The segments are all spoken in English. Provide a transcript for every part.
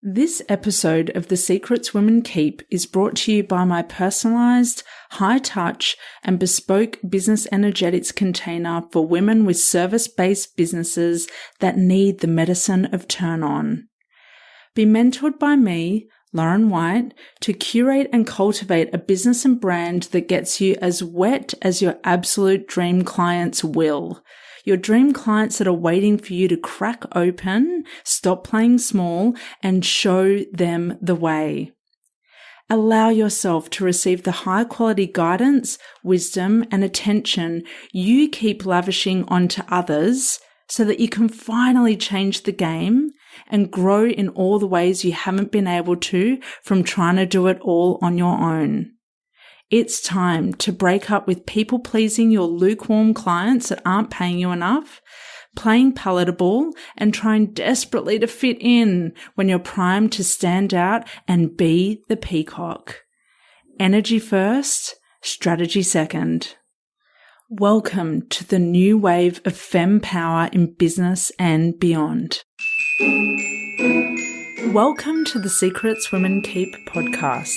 This episode of The Secrets Women Keep is brought to you by my personalized, high-touch, and bespoke business energetics container for women with service-based businesses that need the medicine of turn on. Be mentored by me, Lauren White, to curate and cultivate a business and brand that gets you as wet as your absolute dream clients will. Your dream clients that are waiting for you to crack open, stop playing small, and show them the way. Allow yourself to receive the high-quality guidance, wisdom, and attention you keep lavishing onto others so that you can finally change the game and grow in all the ways you haven't been able to from trying to do it all on your own. It's time to break up with people-pleasing your lukewarm clients that aren't paying you enough, playing palatable, and trying desperately to fit in when you're primed to stand out and be the peacock. Energy first, strategy second. Welcome to the new wave of femme power in business and beyond. Welcome to the Secrets Women Keep podcast.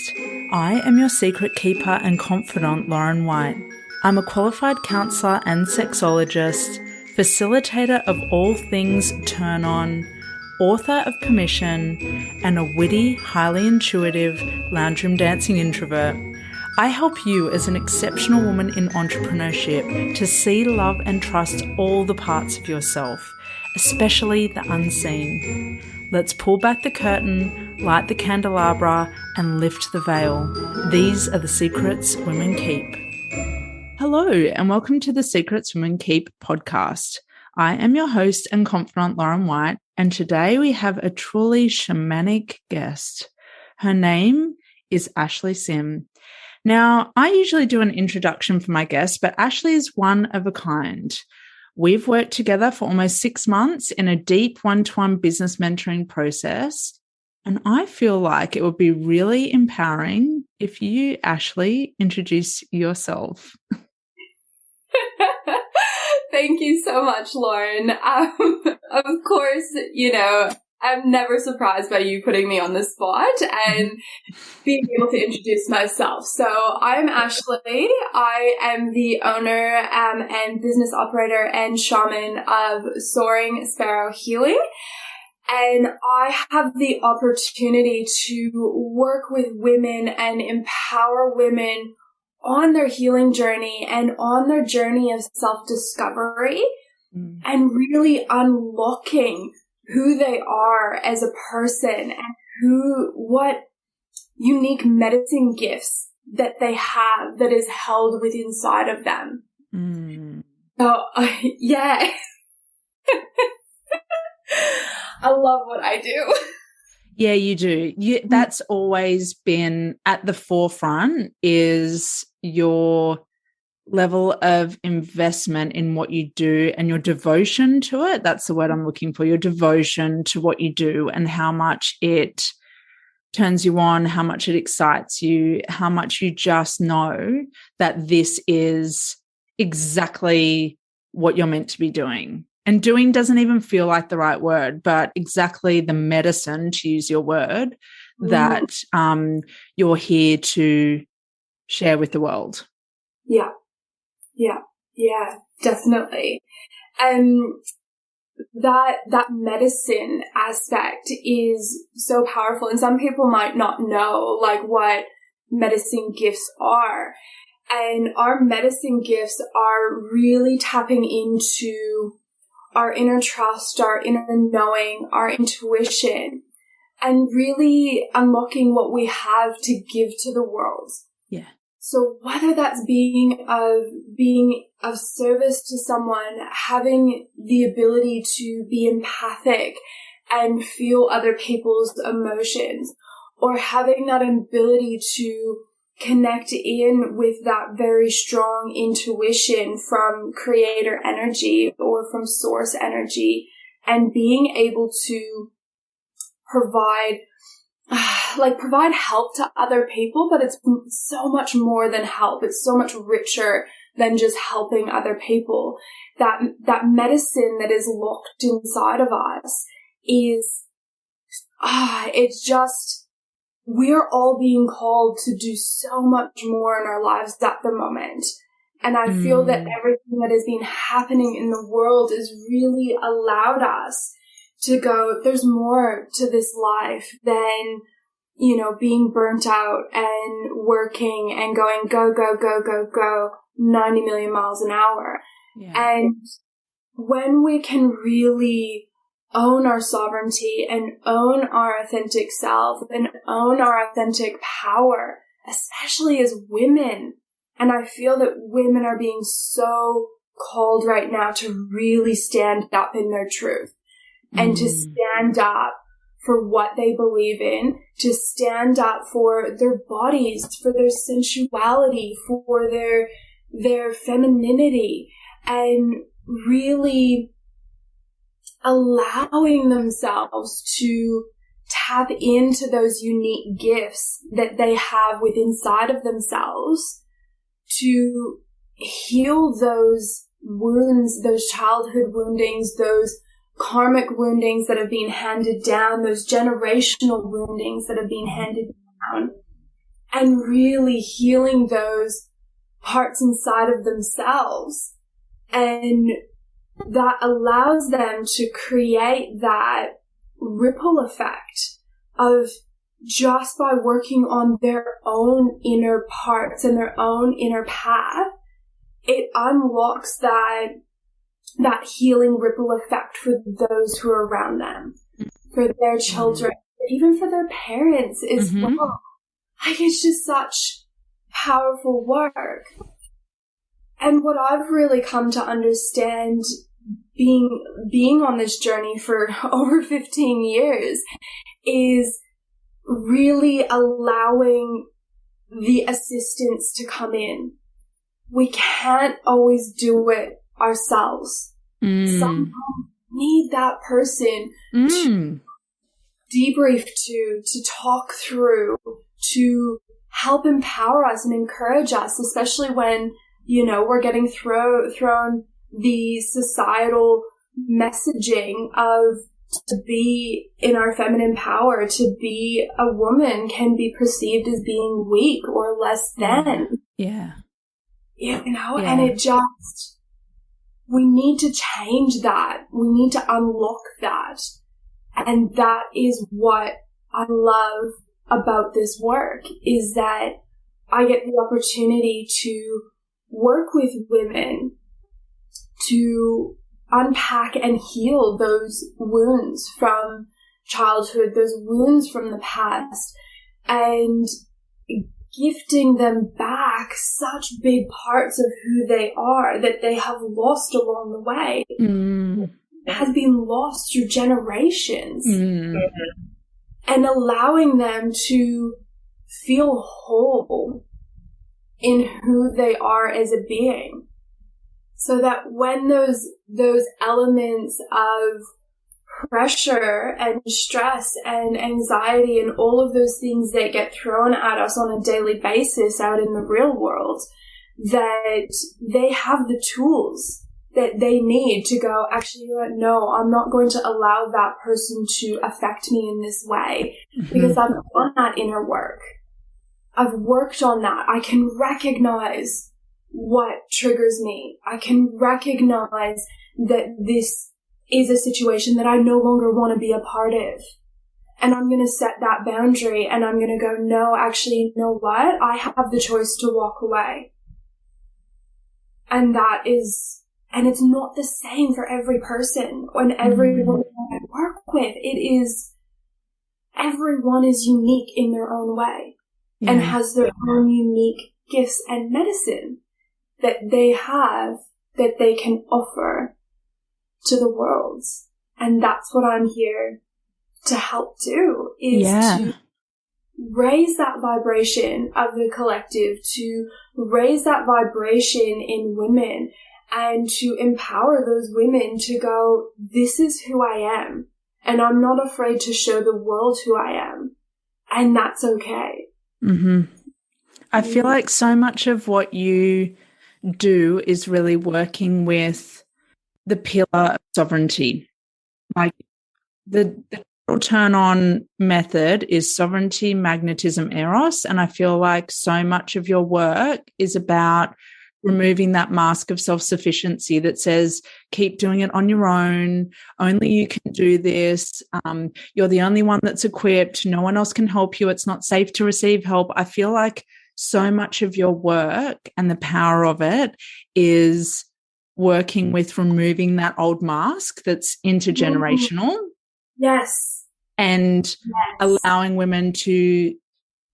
I am your secret keeper and confidant, Lauren White. I'm a qualified counsellor and sexologist, facilitator of all things turn on, author of Permission, and a witty, highly intuitive lounge room dancing introvert. I help you as an exceptional woman in entrepreneurship to see, love, and trust all the parts of yourself, especially the unseen. Let's pull back the curtain, light the candelabra, and lift the veil. These are the secrets women keep. Hello, and welcome to the Secrets Women Keep podcast. I am your host and confidant, Lauren White, and today we have a truly shamanic guest. Her name is Ashley Sim. Now, I usually do an introduction for my guests, but Ashley is one of a kind. We've worked together for almost 6 months in a deep one-to-one business mentoring process, and I feel like it would be really empowering if you, Ashley, introduce yourself. Thank you so much, Lauren. Of course, I'm never surprised by you putting me on the spot and being able to introduce myself. So I'm Ashley. I am the owner and business operator and shaman of Soaring, Sparrow healing. And I have the opportunity to work with women and empower women on their healing journey and on their journey of self-discovery and really unlocking who they are as a person and what unique medicine gifts that they have that is held within inside of them. So, yeah. I love what I do. Yeah, you do. That's always been at the forefront, is your level of investment in what you do and your devotion to it. That's the word I'm looking for, your devotion to what you do and how much it turns you on, how much it excites you, how much you just know that this is exactly what you're meant to be doing. And doing doesn't even feel like the right word, but exactly the medicine, to use your word, that you're here to share with the world. Yeah, definitely. That medicine aspect is so powerful, and some people might not know what medicine gifts are. And our medicine gifts are really tapping into our inner trust, our inner knowing, our intuition, and really unlocking what we have to give to the world. Yeah. So whether that's being of service to someone, having the ability to be empathic and feel other people's emotions, or having that ability to connect in with that very strong intuition from creator energy or from source energy, and being able to provide help to other people, but it's so much more than help. It's so much richer than just helping other people. That medicine that is locked inside of us is it's just, we're all being called to do so much more in our lives at the moment. And I feel that everything that has been happening in the world has really allowed us to go, there's more to this life than, you know, being burnt out and working and going go, go, go, go, go, 90 million miles an hour. Yeah. And when we can really own our sovereignty and own our authentic self and own our authentic power, especially as women. And I feel that women are being so called right now to really stand up in their truth and to stand up for what they believe in, to stand up for their bodies, for their sensuality, for their femininity, and really allowing themselves to tap into those unique gifts that they have within inside of themselves, to heal those wounds, those childhood woundings, those karmic woundings that have been handed down, those generational woundings that have been handed down, and really healing those parts inside of themselves. And that allows them to create that ripple effect of, just by working on their own inner parts and their own inner path, it unlocks that healing ripple effect for those who are around them, for their children, even for their parents as well. Like, it's just such powerful work. And what I've really come to understand being on this journey for over 15 years is really allowing the assistance to come in. We can't always do it ourselves. Sometimes we need that person to debrief to talk through, to help empower us and encourage us, especially when, you know, we're getting thrown the societal messaging of, to be in our feminine power, to be a woman can be perceived as being weak or less than. Yeah. You know, and it just, we need to change that. We need to unlock that. And that is what I love about this work, is that I get the opportunity to work with women to unpack and heal those wounds from childhood, those wounds from the past, and gifting them back such big parts of who they are that they have lost along the way. It has been lost through generations. And allowing them to feel whole in who they are as a being. So that when those elements of pressure and stress and anxiety and all of those things that get thrown at us on a daily basis out in the real world, that they have the tools that they need to go, actually, no, I'm not going to allow that person to affect me in this way, because I've done that inner work. I've worked on that. I can recognize what triggers me. I can recognize that this is a situation that I no longer want to be a part of. And I'm going to set that boundary, and I'm going to go, no, actually, you know what? I have the choice to walk away. And that is, and it's not the same for every person and everyone I work with. It is, everyone is unique in their own way and has their own unique gifts and medicine that they have, that they can offer to the world. And that's what I'm here to help do, is to raise that vibration of the collective, to raise that vibration in women, and to empower those women to go, this is who I am, and I'm not afraid to show the world who I am, and that's okay. I feel like so much of what you do is really working with the pillar of sovereignty, like the turn on method is sovereignty, magnetism, eros. And I feel like so much of your work is about removing that mask of self-sufficiency that says, keep doing it on your own. Only you can do this. You're the only one that's equipped. No one else can help you. It's not safe to receive help. I feel like so much of your work and the power of it is working with removing that old mask that's intergenerational. Yes. And allowing women to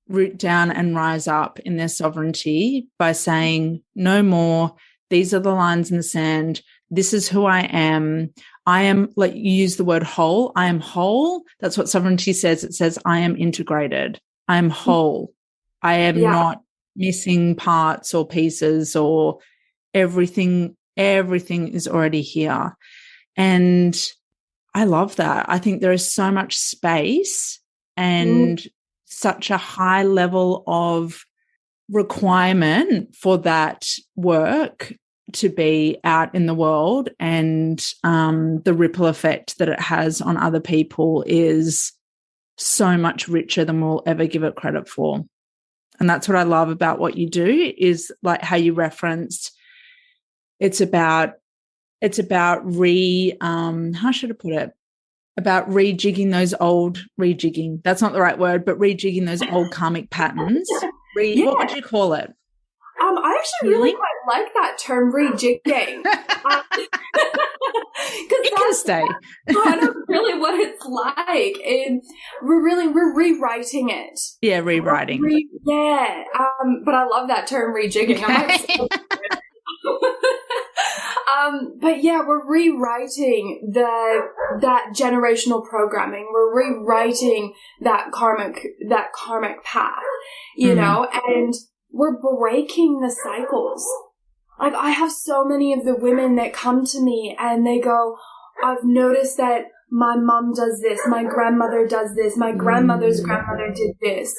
root down and rise up in their sovereignty by saying, no more, these are the lines in the sand, this is who I am. I am, like you use the word whole, I am whole. That's what sovereignty says. It says, I am integrated. I am whole. I am not missing parts or pieces, or everything is already here. And I love that. I think there is so much space and such a high level of requirement for that work to be out in the world, and the ripple effect that it has on other people is so much richer than we'll ever give it credit for. And that's what I love about what you do, is like how you referenced it's about how should I put it? About rejigging. That's not the right word, but rejigging those old karmic patterns. What would you call it? I actually really quite like that term, rejigging. It can stay. Kind of really what it's like. And we're rewriting it. Yeah, rewriting. But I love that term, rejigging. But yeah, we're rewriting that generational programming. We're rewriting that karmic path, you know, and we're breaking the cycles. Like, I have so many of the women that come to me and they go, I've noticed that my mom does this, my grandmother does this, my grandmother's grandmother did this,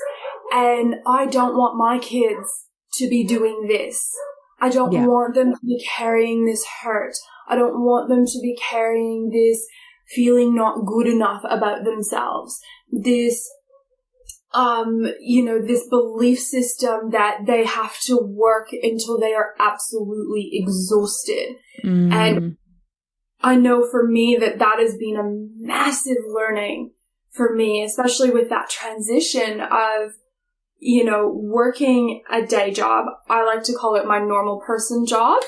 and I don't want my kids to be doing this. I don't want them to be carrying this hurt. I don't want them to be carrying this feeling not good enough about themselves. This, this belief system that they have to work until they are absolutely exhausted. And I know for me that has been a massive learning for me, especially with that transition of, working a day job. I like to call it my normal person job.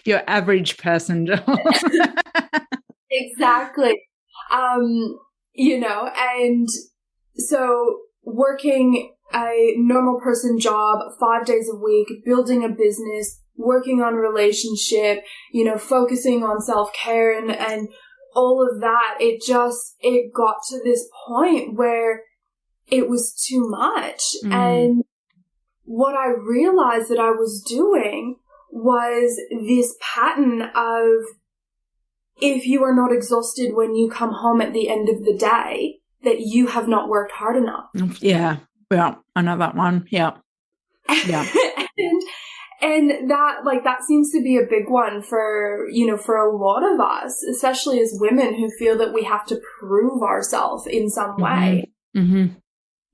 Your average person job. Exactly. And so working a normal person job 5 days a week, building a business, working on relationship, focusing on self-care and all of that, it got to this point where it was too much. And what I realized that I was doing was this pattern of, if you are not exhausted when you come home at the end of the day, that you have not worked hard enough. Yeah. Well, I know that one. Yeah. Yeah. and that seems to be a big one for a lot of us, especially as women who feel that we have to prove ourselves in some way.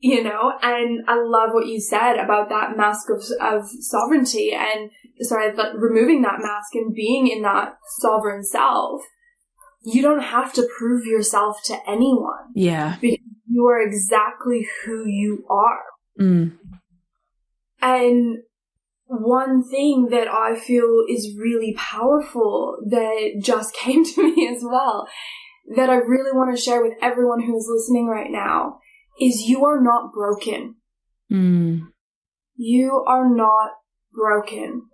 And I love what you said about that mask of sovereignty and removing that mask and being in that sovereign self. You don't have to prove yourself to anyone. Yeah. Because you are exactly who you are. And one thing that I feel is really powerful that just came to me as well, that I really want to share with everyone who's listening right now, is you are not broken. You are not broken.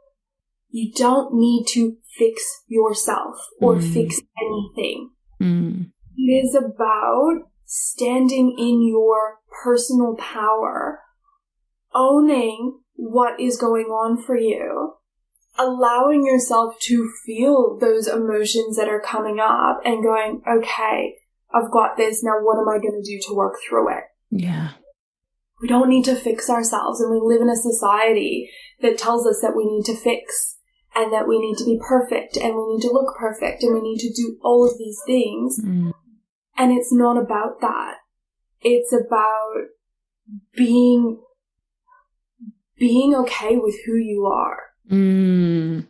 You don't need to fix yourself or fix anything. It is about standing in your personal power, owning what is going on for you, allowing yourself to feel those emotions that are coming up and going, okay, I've got this. Now what am I going to do to work through it? Yeah. We don't need to fix ourselves. And we live in a society that tells us that we need to fix and that we need to be perfect and we need to look perfect and we need to do all of these things. And it's not about that. It's about being okay with who you are. And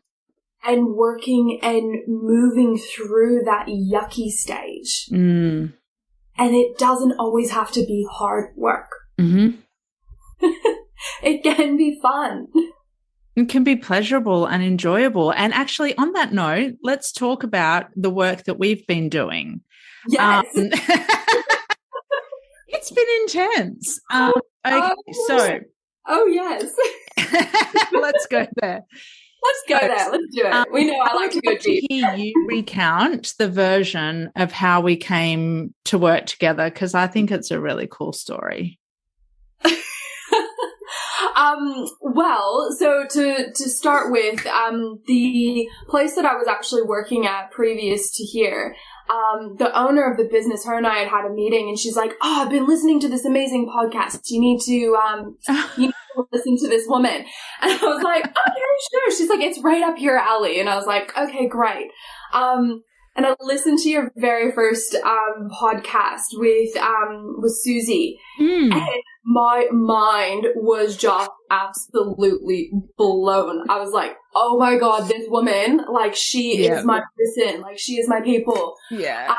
working and moving through that yucky stage. And it doesn't always have to be hard work. It can be fun. It can be pleasurable and enjoyable. And actually, on that note, let's talk about the work that we've been doing. Yes. It's been intense. Okay, so. Oh, yes. Let's go there. Let's go there. Let's do it. We know I like to go deep. To hear you recount the version of how we came to work together, because I think it's a really cool story. Well, so to start with, the place that I was actually working at previous to here, the owner of the business, her and I had a meeting, and she's like, "Oh, I've been listening to this amazing podcast. You need to listen to this woman." And I was like, "Okay, sure." She's like, "It's right up your alley." And I was like, "Okay, great." And I listened to your very first podcast with Susie, and my mind was just absolutely blown. I was like, "Oh my God, this woman, like, she is my person, like, she is my people." Yeah.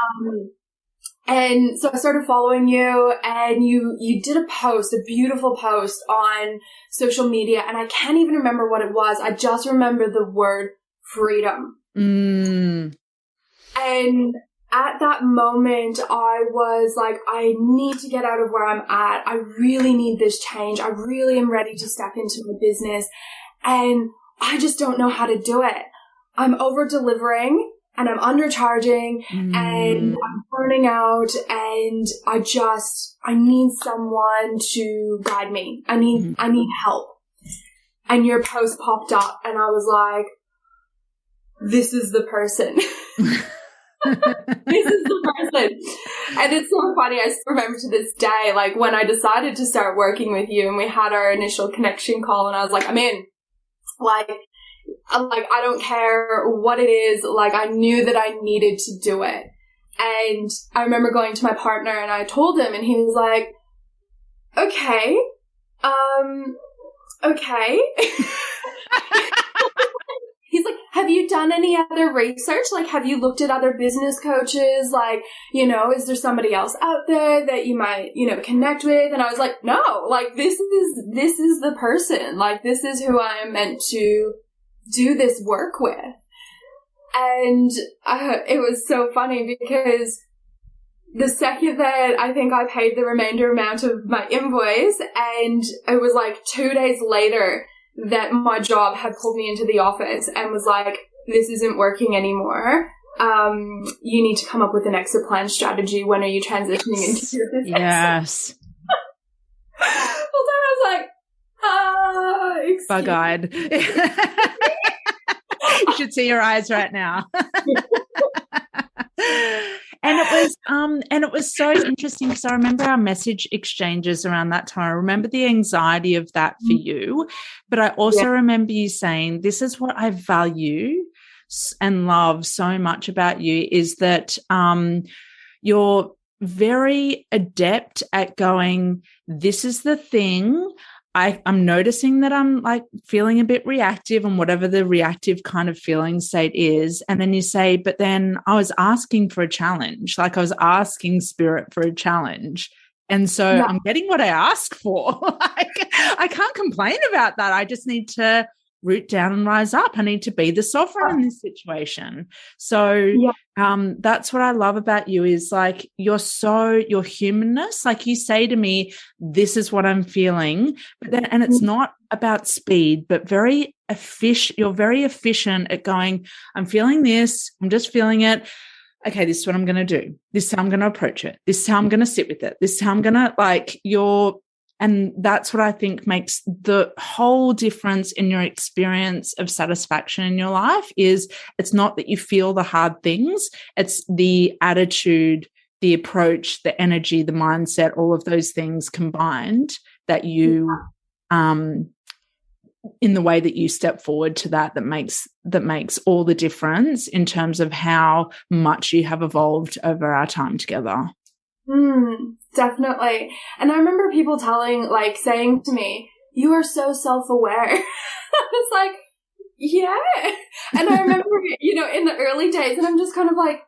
And so I started following you, and you did a post, a beautiful post on social media, and I can't even remember what it was. I just remember the word freedom. And at that moment, I was like, I need to get out of where I'm at. I really need this change. I really am ready to step into my business, and I just don't know how to do it. I'm over-delivering, and I'm undercharging, and I'm burning out, and I need someone to guide me. I need help. And your post popped up, and I was like, this is the person. This is the person. And it's so funny. I still remember to this day, like, when I decided to start working with you and we had our initial connection call, and I was like, I'm in. Like, I don't care what it is. Like, I knew that I needed to do it. And I remember going to my partner, and I told him, and he was like, okay. He's like, have you done any other research? Like, have you looked at other business coaches? Like, is there somebody else out there that you might, connect with? And I was like, no, like, this is the person. Like, this is who I am meant to do this work with. And it was so funny because the second that I think I paid the remainder amount of my invoice, and it was like 2 days later that my job had pulled me into the office and was like, this isn't working anymore. You need to come up with an exit plan strategy. When are you transitioning into your business? Yes. Well, then I was like, bug-eyed. You should see your eyes right now. And it was so interesting because I remember our message exchanges around that time. I remember the anxiety of that for you, but I also remember you saying, this is what I value and love so much about you, is that you're very adept at going, this is the thing. I'm noticing that I'm like feeling a bit reactive, and whatever the reactive kind of feeling state is. And then you say, but then I was asking for a challenge. Like, I was asking spirit for a challenge. And so I'm getting what I asked for. Like, I can't complain about that. I just need to root down and rise up. I need to be the sovereign in this situation. So that's what I love about you, is like, your humanness, like you say to me, this is what I'm feeling, but then, and it's not about speed, but you're very efficient at going, I'm feeling this, I'm just feeling it. Okay, this is what I'm going to do. This is how I'm going to approach it. This is how I'm going to sit with it. This is how I'm going to and that's what I think makes the whole difference in your experience of satisfaction in your life. Is it's not that you feel the hard things, it's the attitude, the approach, the energy, the mindset, all of those things combined that you, in the way that you step forward to that makes all the difference in terms of how much you have evolved over our time together. Definitely. And I remember people saying to me, you are so self-aware. It's like, yeah. And I remember, in the early days, and I'm just kind of like,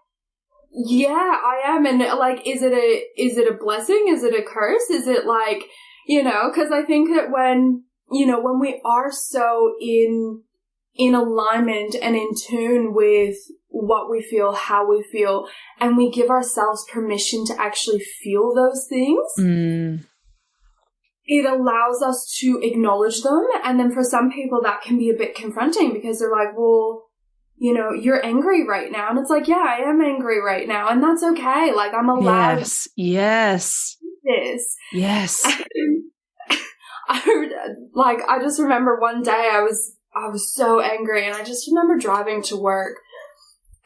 yeah, I am. And like, is it a blessing? Is it a curse? Is it like, because I think that when we are so in alignment and in tune with what we feel, how we feel, and we give ourselves permission to actually feel those things, it allows us to acknowledge them. And then for some people that can be a bit confronting because they're like, well, you're angry right now. And it's like, yeah, I am angry right now. And that's okay. Like, I'm allowed Yes. to do this. Yes. I just remember one day I was so angry, and I just remember driving to work,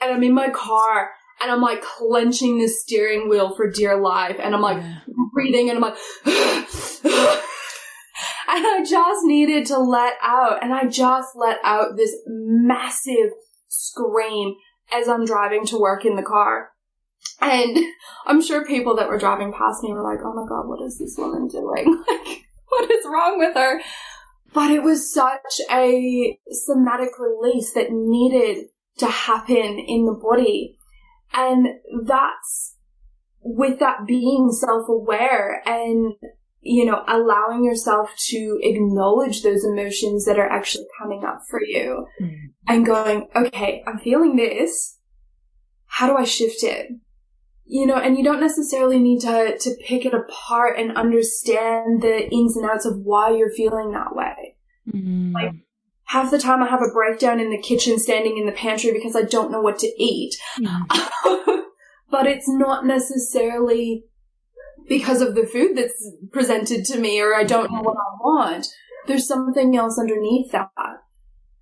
and I'm in my car, and I'm like clenching the steering wheel for dear life, and I'm like breathing, and I'm like, and I just needed to let out, and I just let out this massive scream as I'm driving to work in the car. And I'm sure people that were driving past me were like, oh my God, what is this woman doing? Like, what is wrong with her? But it was such a somatic release that needed to happen in the body. And that's with that being self-aware and, allowing yourself to acknowledge those emotions that are actually coming up for you and going, okay, I'm feeling this. How do I shift it? And you don't necessarily need to pick it apart and understand the ins and outs of why you're feeling that way. Like, half the time I have a breakdown in the kitchen standing in the pantry because I don't know what to eat. But it's not necessarily because of the food that's presented to me, or I don't know what I want. There's something else underneath that.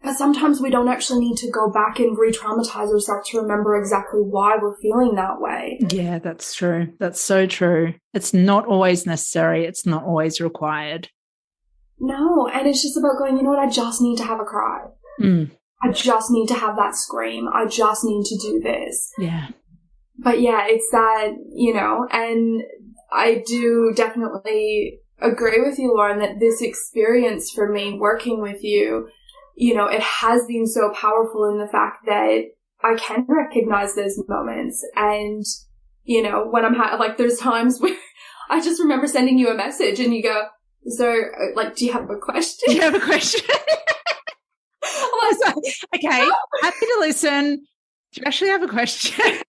But sometimes we don't actually need to go back and re-traumatize ourselves to remember exactly why we're feeling that way. Yeah, that's true. That's so true. It's not always necessary. It's not always required. No, and it's just about going, you know what, I just need to have a cry. I just need to have that scream. I just need to do this. Yeah. But yeah, it's that, and I do definitely agree with you, Lauren, that this experience for me working with you, it has been so powerful in the fact that I can recognize those moments. And, when I'm there's times where I just remember sending you a message and you go, do you have a question? Do you have a question? I was like, okay, happy to listen. Do you actually have a question?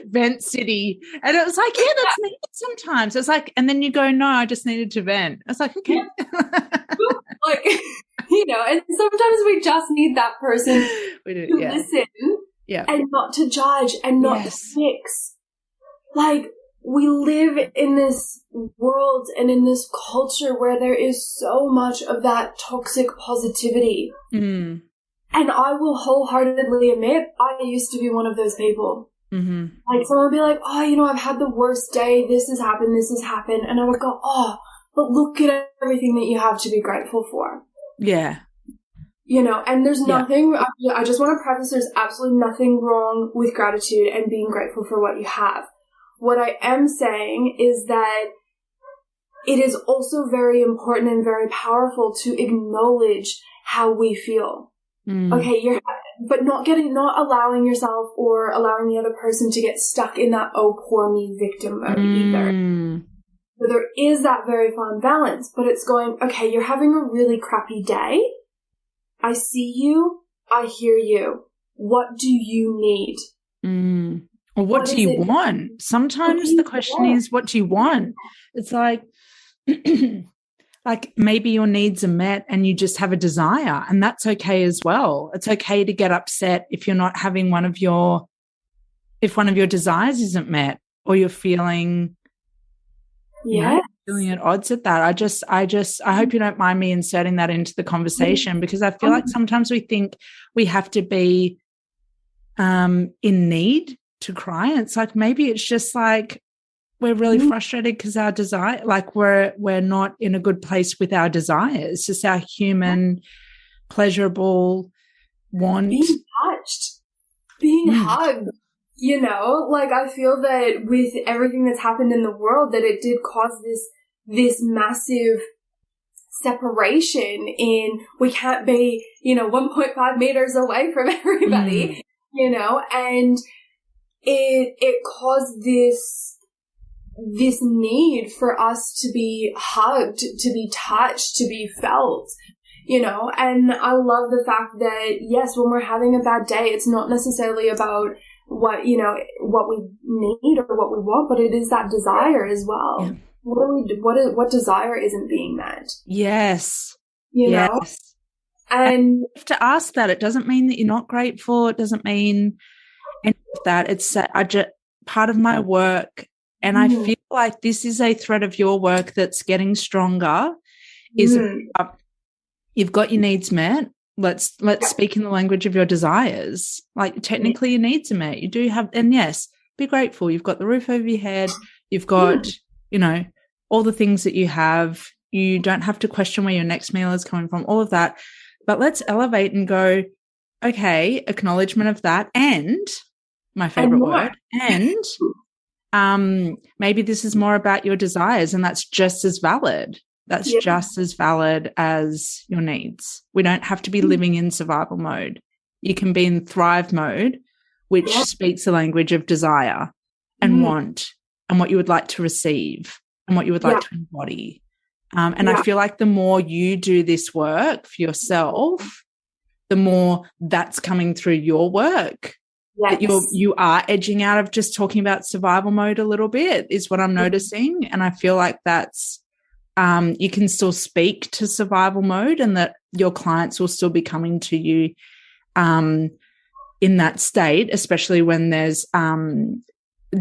Vent City. And it was like, yeah, that's needed sometimes. It was like, and then you go, no, I just needed to vent. I was like, okay. And sometimes we just need that person to listen and not to judge and not to fix. Like, we live in this world and in this culture where there is so much of that toxic positivity. And I will wholeheartedly admit, I used to be one of those people. Like, someone would be like, oh, I've had the worst day. This has happened. And I would go, oh, but look at everything that you have to be grateful for. Yeah. And there's nothing, I just want to preface, there's absolutely nothing wrong with gratitude and being grateful for what you have. What I am saying is that it is also very important and very powerful to acknowledge how we feel. Okay, but not allowing yourself or allowing the other person to get stuck in that, oh, poor me victim mode either. So there is that very fine balance, but it's going, okay, you're having a really crappy day. I see you. I hear you. What do you need? Or what do you want? Sometimes the question is, what do you want? It's like, like maybe your needs are met and you just have a desire, and that's okay as well. It's okay to get upset if you're not having if one of your desires isn't met, or you're feeling, feeling at odds at that. I hope you don't mind me inserting that into the conversation, because I feel like sometimes we think we have to be in need to cry. And it's like, maybe it's just like we're really frustrated because our desire, like we're not in a good place with our desires, just our human, pleasurable want. Being touched, being hugged, you know, like I feel that with everything that's happened in the world, that it did cause this massive separation in, we can't be, 1.5 meters away from everybody, and it caused this need for us to be hugged, to be touched, to be felt, and I love the fact that, yes, when we're having a bad day, it's not necessarily about what we need or what we want, but it is that desire as well. Yeah. What desire isn't being met? Yes. You know? And you have to ask that. It doesn't mean that you're not grateful. It doesn't mean any of that. It's part of my work. And I feel like this is a thread of your work that's getting stronger. You've got your needs met. Let's speak in the language of your desires. Like, technically your needs are met. You do have, and yes, be grateful. You've got the roof over your head. You've got, all the things that you have. You don't have to question where your next meal is coming from, all of that. But let's elevate and go, okay, acknowledgement of that. And my favorite word, and maybe this is more about your desires, and that's just as valid. That's just as valid as your needs. We don't have to be living in survival mode. You can be in thrive mode, which speaks the language of desire and want and what you would like to receive and what you would like to embody. I feel like the more you do this work for yourself, the more that's coming through your work. That you are edging out of just talking about survival mode a little bit is what I'm noticing. And I feel like that's you can still speak to survival mode, and that your clients will still be coming to you in that state, especially when there's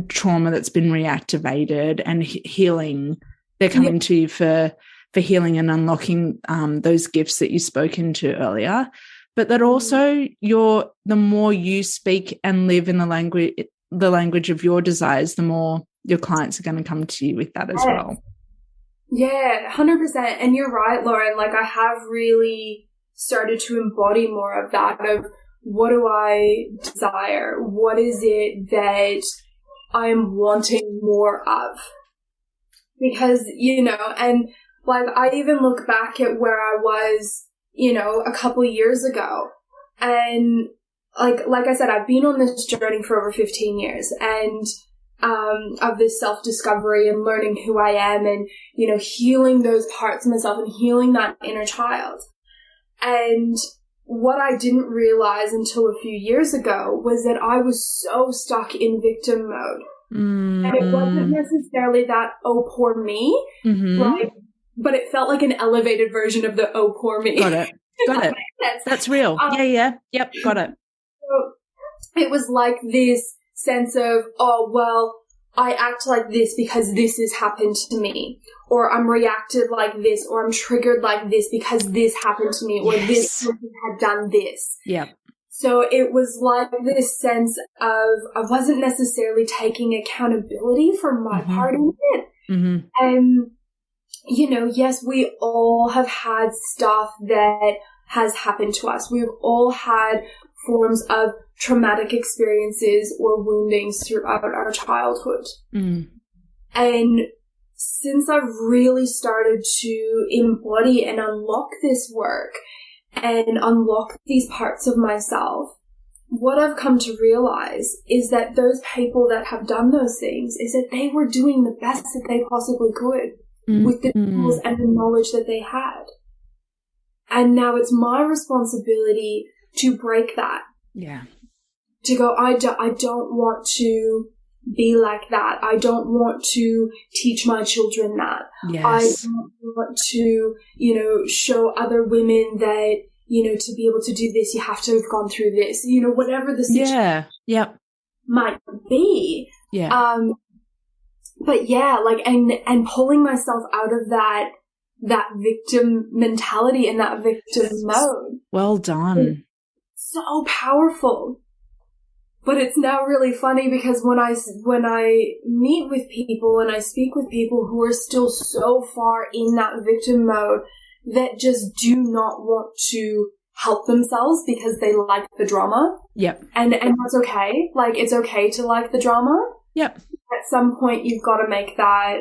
trauma that's been reactivated and healing. They're coming to you for healing and unlocking those gifts that you spoke into earlier. But that also the more you speak and live in the language of your desires, the more your clients are going to come to you with that as well. Yeah, 100%. And you're right, Lauren. Like, I have really started to embody more of that, of what do I desire? What is it that I'm wanting more of? Because, and like, I even look back at where I was, a couple of years ago. And like I said, I've been on this journey for over 15 years, and of this self-discovery and learning who I am, and, healing those parts of myself and healing that inner child. And what I didn't realize until a few years ago was that I was so stuck in victim mode. And it wasn't necessarily that, oh, poor me, but it felt like an elevated version of the oh, poor me. Got it. That's real. Yep, got it. So it was like this sense of, oh, well, I act like this because this has happened to me, or I'm reacted like this, or I'm triggered like this because this happened to me, or this person had done this. Yeah. So it was like this sense of, I wasn't necessarily taking accountability for my part in it. And, yes, we all have had stuff that has happened to us. We've all had forms of traumatic experiences or woundings throughout our childhood. And since I've really started to embody and unlock this work and unlock these parts of myself, what I've come to realize is that those people that have done those things, is that they were doing the best that they possibly could with the tools and the knowledge that they had. And now it's my responsibility to break that. Yeah. To go, I don't want to be like that. I don't want to teach my children that. Yes. I don't want to, show other women that, to be able to do this, you have to have gone through this, whatever the situation might be. Yeah. But yeah, like, and pulling myself out of that victim mentality and that victim mode. Well done. So powerful. But it's now really funny because when I meet with people and I speak with people who are still so far in that victim mode that just do not want to help themselves because they like the drama. Yep. And that's okay. Like, it's okay to like the drama. Yep. At some point, you've got to make that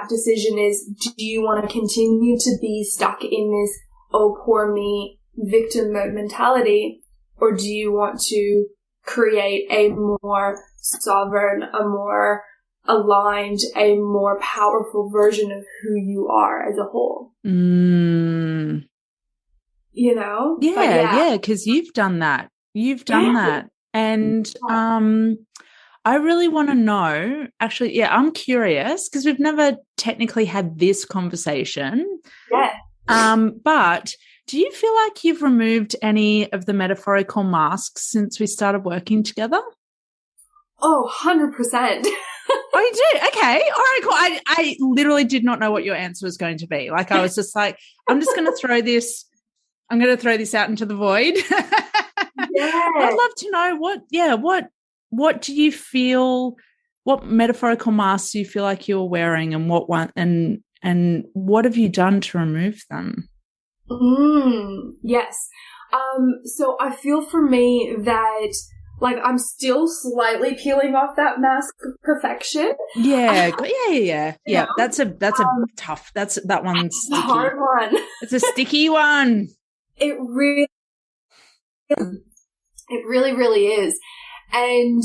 decision is, do you want to continue to be stuck in this, oh, poor me, victim mode mentality, or do you want to create a more sovereign, a more aligned, a more powerful version of who you are as a whole? You know? Yeah, because you've done that. And I really want to know, actually, I'm curious because we've never technically had this conversation. Yeah. But do you feel like you've removed any of the metaphorical masks since we started working together? Oh, 100%. Oh, you do? Okay. All right, cool. I literally did not know what your answer was going to be. Like, I was just like, I'm going to throw this out into the void. Yeah. I'd love to know what do you feel, what metaphorical masks do you feel like you're wearing, and what one, and what have you done to remove them? Yes. So I feel for me that, like, I'm still slightly peeling off that mask of perfection. Yeah. Yeah. That's a tough. That one's sticky. A hard one. It's a sticky one. It really is. And,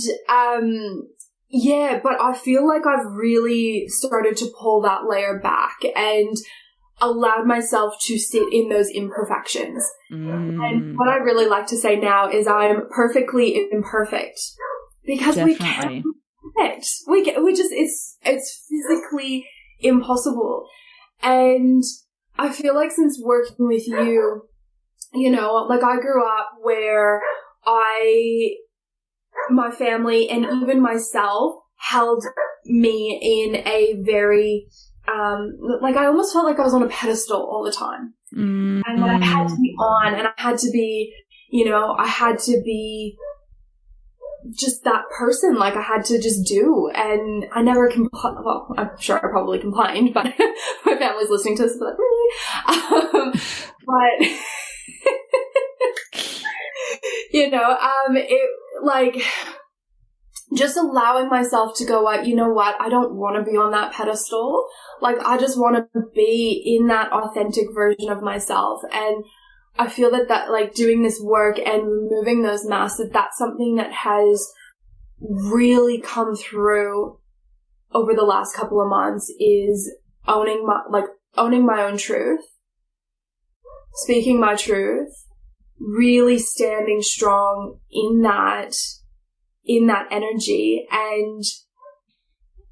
but I feel like I've really started to pull that layer back and allowed myself to sit in those imperfections. And what I really like to say now is I'm perfectly imperfect, because we can't be perfect. It's physically impossible. And I feel like since working with you, you know, like, I grew up where my family and even myself held me in a very, like, I almost felt like I was on a pedestal all the time. And that I had to be on, and I had to be, you know, I had to be just that person. Like, I had to just do, and I never complained. Well, I'm sure I probably complained, but my family's listening to this, but but you know, it, like, just allowing myself to go, like, you know what, I don't want to be on that pedestal. Like, I just want to be in that authentic version of myself. And I feel that like, doing this work and removing those masks, that's something that has really come through over the last couple of months, is owning my own truth, speaking my truth, really standing strong in that energy, and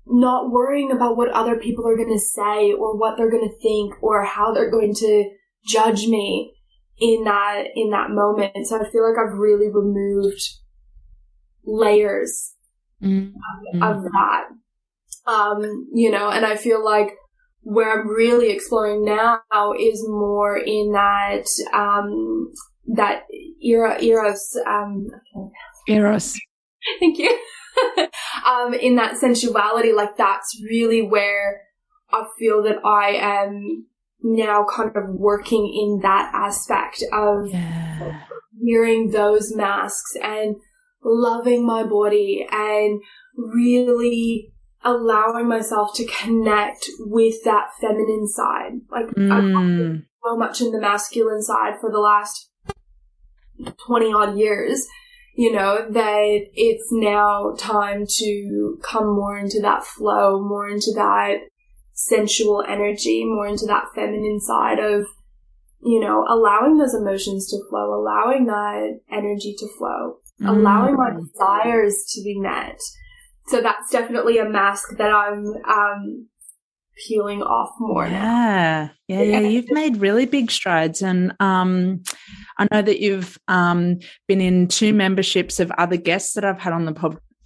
not worrying about what other people are going to say or what they're going to think or how they're going to judge me in that moment. So I feel like I've really removed layers of that. You know, and I feel like where I'm really exploring now is more in that that eros. Thank you. In that sensuality, like, that's really where I feel that I am now kind of working in that aspect of wearing those masks and loving my body and really allowing myself to connect with that feminine side. Like, I've been so much in the masculine side for the last 20 odd years, you know, that it's now time to come more into that flow, more into that sensual energy, more into that feminine side of, you know, allowing those emotions to flow, allowing that energy to flow, allowing my desires to be met. So that's definitely a mask that I'm peeling off more now. Yeah. You've made really big strides, and I know that you've been in 2 memberships of other guests that I've had on the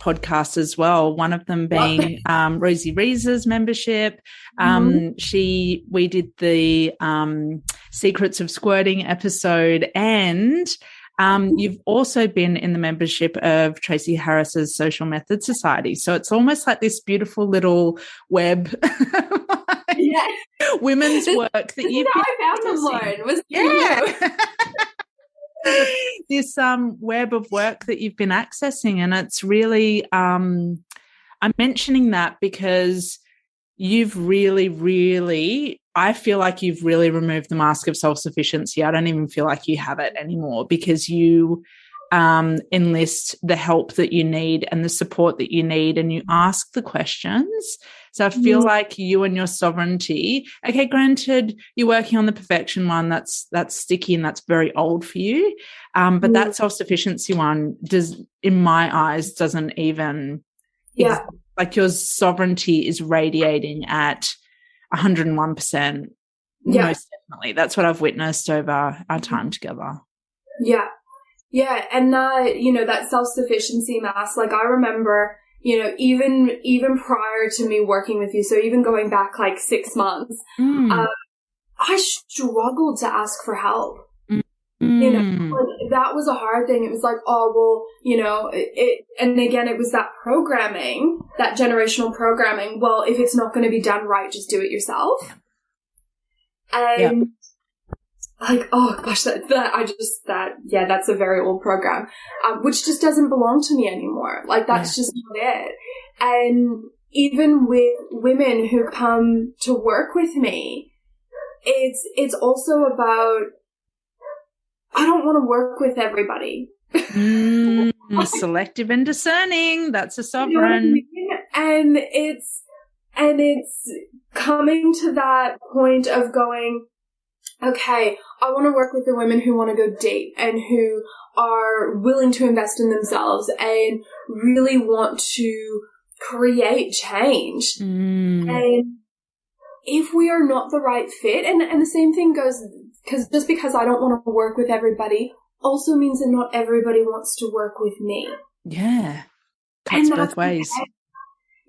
podcast as well. One of them being Rosie Reese's membership. We did the Secrets of Squirting episode, and you've also been in the membership of Tracy Harris's Social Method Society. So it's almost like this beautiful little web women's work that you've I found them, Lauren. Was you. this web of work that you've been accessing. And it's really, I'm mentioning that because you've really, I feel like you've really removed the mask of self-sufficiency. I don't even feel like you have it anymore, because you enlist the help that you need and the support that you need, and you ask the questions. So I feel like you and your sovereignty, okay, granted, you're working on the perfection one, that's sticky and that's very old for you. But that self-sufficiency one in my eyes, doesn't even, like your sovereignty is radiating at 101%. Most definitely. That's what I've witnessed over our time together. Yeah. Yeah. And that self-sufficiency mask, like I remember, even prior to me working with you, so even going back like 6 months, I struggled to ask for help. That was a hard thing. It was like, and again, it was that programming, that generational programming. Well, if it's not going to be done right, just do it yourself. And like, oh gosh, that's a very old program, which just doesn't belong to me anymore. Like, that's just not it. And even with women who come to work with me, it's also about, I don't want to work with everybody. Selective and discerning. That's a sovereign. You know what I mean? And it's coming to that point of going, okay, I want to work with the women who want to go deep and who are willing to invest in themselves and really want to create change. And if we are not the right fit, and the same thing goes, because just because I don't want to work with everybody also means that not everybody wants to work with me. Yeah. Cuts both ways.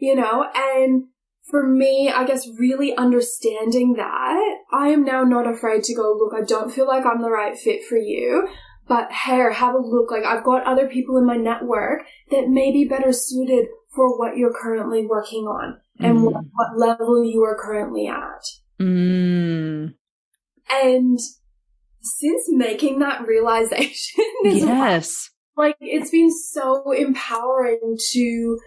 Okay, and for me, I guess really understanding that, I am now not afraid to go, look, I don't feel like I'm the right fit for you, but here, have a look. Like, I've got other people in my network that may be better suited for what you're currently working on and what level you are currently at. And since making that realization, like, it's been so empowering to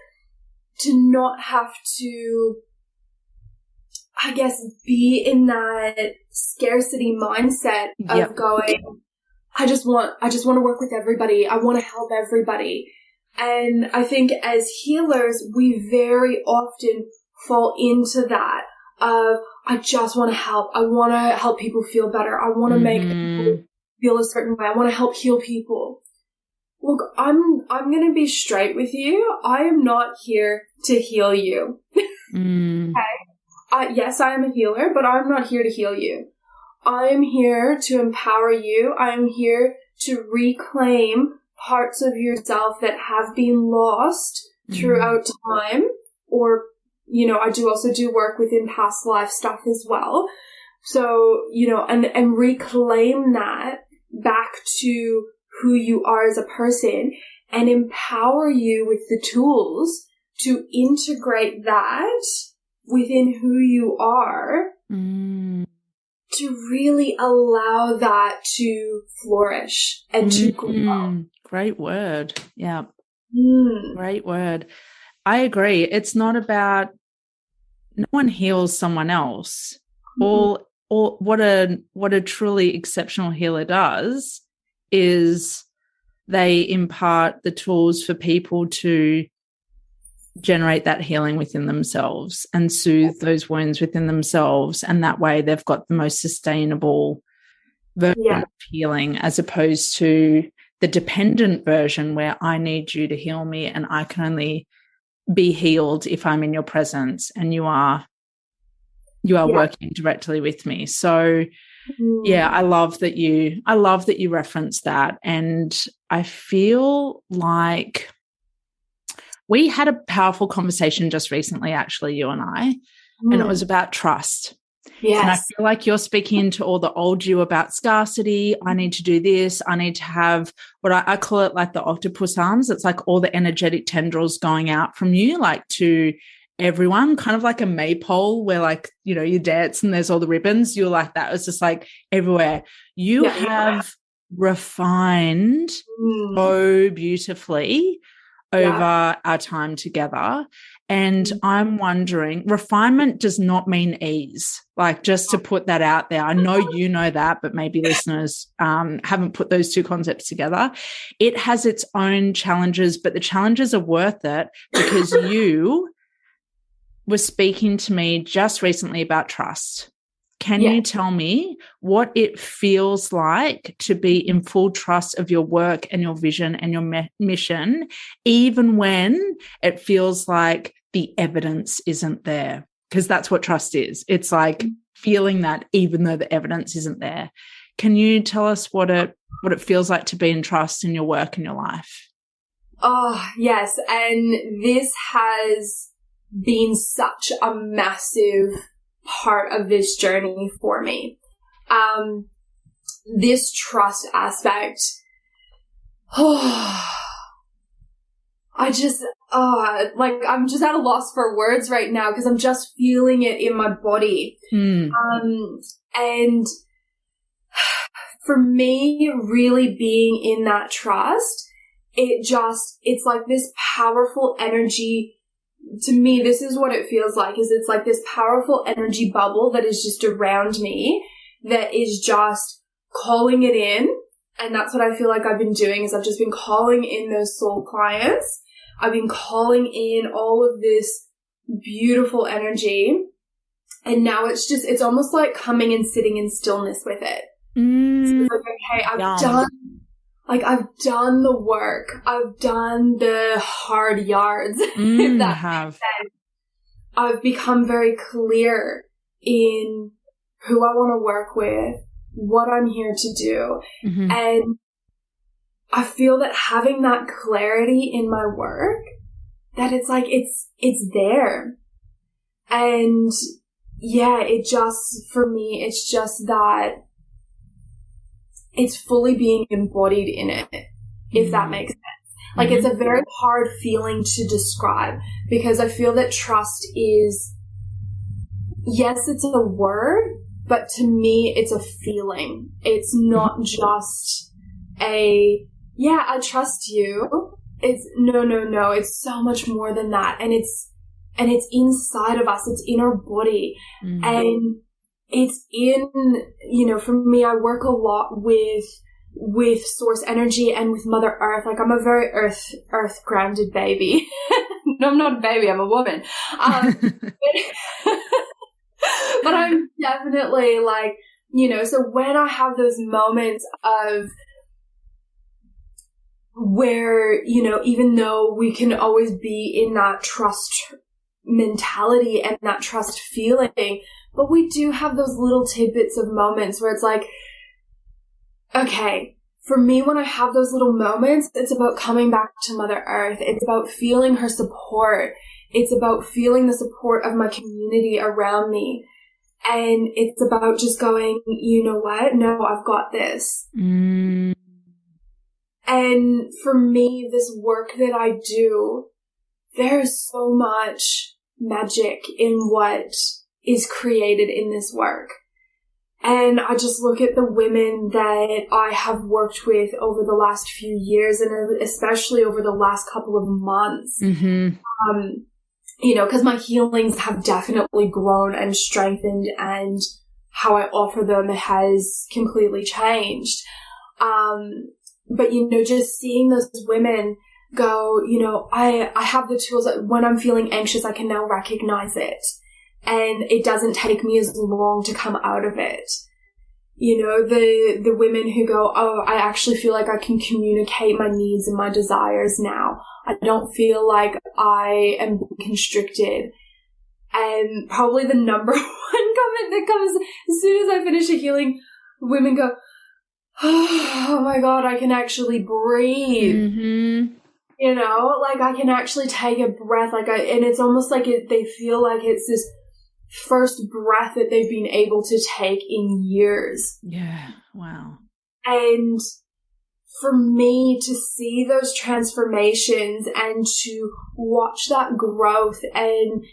not have to, I guess, be in that scarcity mindset of going, I just want to work with everybody. I want to help everybody. And I think as healers, we very often fall into that of, I just want to help. I want to help people feel better. I want to make people feel a certain way. I want to help heal people. Look, I'm going to be straight with you. I am not here to heal you. Okay? Yes, I am a healer, but I'm not here to heal you. I am here to empower you. I am here to reclaim parts of yourself that have been lost throughout time, or I do also do work within past life stuff as well. So, and reclaim that back to who you are as a person and empower you with the tools to integrate that within who you are to really allow that to flourish and to grow. Great word. Yeah. Great word. I agree. It's not about, no one heals someone else. Or what a truly exceptional healer does is they impart the tools for people to generate that healing within themselves and soothe those wounds within themselves. And that way they've got the most sustainable version of healing, as opposed to the dependent version where I need you to heal me and I can only be healed if I'm in your presence and you are working directly with me. So I love that you reference that. And I feel like we had a powerful conversation just recently, actually, you and I, and it was about trust. Yes. And I feel like you're speaking into all the old you about scarcity. I need to do this. I need to have what I call it, like the octopus arms. It's like all the energetic tendrils going out from you, like to everyone, kind of like a maypole where, like, you dance and there's all the ribbons. You're like that. It's just like everywhere. You have refined so beautifully over our time together. And I'm wondering, refinement does not mean ease. Like, just to put that out there, I know you know that, but maybe listeners haven't put those two concepts together. It has its own challenges, but the challenges are worth it, because you were speaking to me just recently about trust. Can you tell me what it feels like to be in full trust of your work and your vision and your mission, even when it feels like the evidence isn't there? Because that's what trust is. It's like feeling that even though the evidence isn't there. Can you tell us what it feels like to be in trust in your work and your life? Oh, yes. And this has been such a massive part of this journey for me. This trust aspect, I'm just at a loss for words right now, because I'm just feeling it in my body. And for me, really being in that trust, it's like this powerful energy. To me, this is what it feels like, is it's like this powerful energy bubble that is just around me, that is just calling it in. And that's what I feel like I've been doing, is I've just been calling in those soul clients. I've been calling in all of this beautiful energy. And now it's almost like coming and sitting in stillness with it. So it's like, okay, I've done the work. I've done the hard yards. If that makes sense. I've become very clear in who I want to work with, what I'm here to do. And I feel that having that clarity in my work, that it's like, it's there. And for me, it's just that it's fully being embodied in it, if that makes sense. Like, it's a very hard feeling to describe, because I feel that trust is, yes, it's a word, but to me, it's a feeling. It's not just I trust you. It's no. It's so much more than that. And it's inside of us. It's in our body. And it's in, for me, I work a lot with source energy and with Mother Earth. Like, I'm a very earth grounded baby. No, I'm not a baby. I'm a woman. But I'm definitely like, so when I have those moments of where, even though we can always be in that trust mentality and that trust feeling, but we do have those little tidbits of moments where it's like, okay, for me, when I have those little moments, it's about coming back to Mother Earth. It's about feeling her support. It's about feeling the support of my community around me. And it's about just going, you know what? No, I've got this. And for me, this work that I do, there's so much magic in what is created in this work. And I just look at the women that I have worked with over the last few years, and especially over the last couple of months, because my healings have definitely grown and strengthened, and how I offer them has completely changed. But, just seeing those women go, I have the tools that when I'm feeling anxious, I can now recognize it. And it doesn't take me as long to come out of it. The women who go, oh, I actually feel like I can communicate my needs and my desires now. I don't feel like I am constricted. And probably the number one comment that comes as soon as I finish a healing, women go, oh my God, I can actually breathe. Like I can actually take a breath, and it's almost like they feel like it's this first breath that they've been able to take in years. Yeah. Wow. And for me to see those transformations and to watch that growth and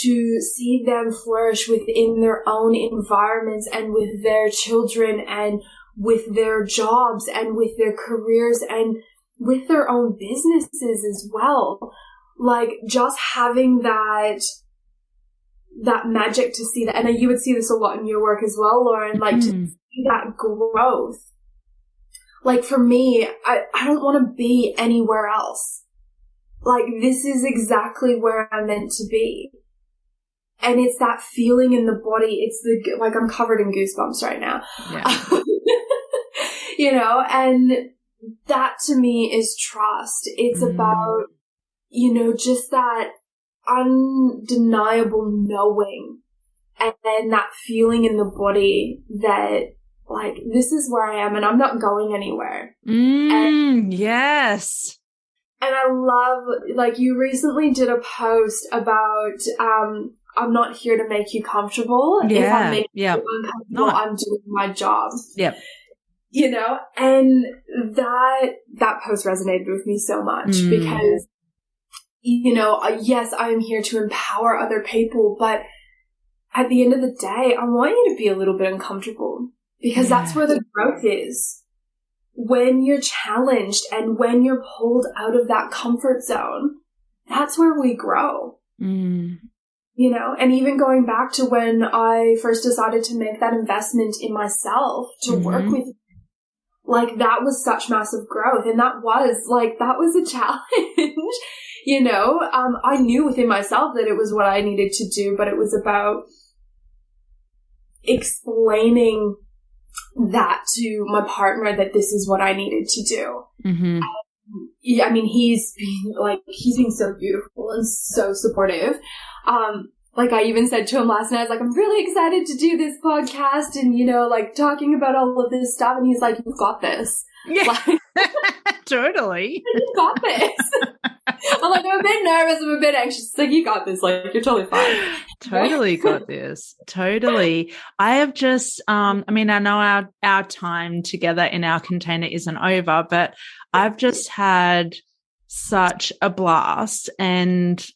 to see them flourish within their own environments and with their children and with their jobs and with their careers and with their own businesses as well. Like, just having that magic to see that. And you would see this a lot in your work as well, Lauren, like to see that growth. Like, for me, I don't want to be anywhere else. Like, this is exactly where I'm meant to be. And it's that feeling in the body. It's like, I'm covered in goosebumps right now. Yeah. You know, and that to me is trust. It's about, you know, just that undeniable knowing and then that feeling in the body that, like, this is where I am and I'm not going anywhere. Yes. And I love, like, you recently did a post about, I'm not here to make you comfortable. Yeah. If I make you uncomfortable, I'm doing my job. Yep. You know, and that post resonated with me so much because, you know, yes, I am here to empower other people, but at the end of the day, I want you to be a little bit uncomfortable because that's where the growth is. When you're challenged and when you're pulled out of that comfort zone, that's where we grow. You know, and even going back to when I first decided to make that investment in myself to work with, like, that was such massive growth. And that was a challenge, you know. I knew within myself that it was what I needed to do, but it was about explaining that to my partner that this is what I needed to do. Yeah, I mean, he's being so beautiful and so supportive. Like, I even said to him last night, I was like, I'm really excited to do this podcast and, you know, like, talking about all of this stuff. And he's like, you've got this. Yeah, like, totally. You got this. I'm like, I'm a bit nervous. I'm a bit anxious. It's like, you got this. Like, you're totally fine. Totally got this. Totally. I have just, I mean, I know our time together in our container isn't over, but I've just had such a blast and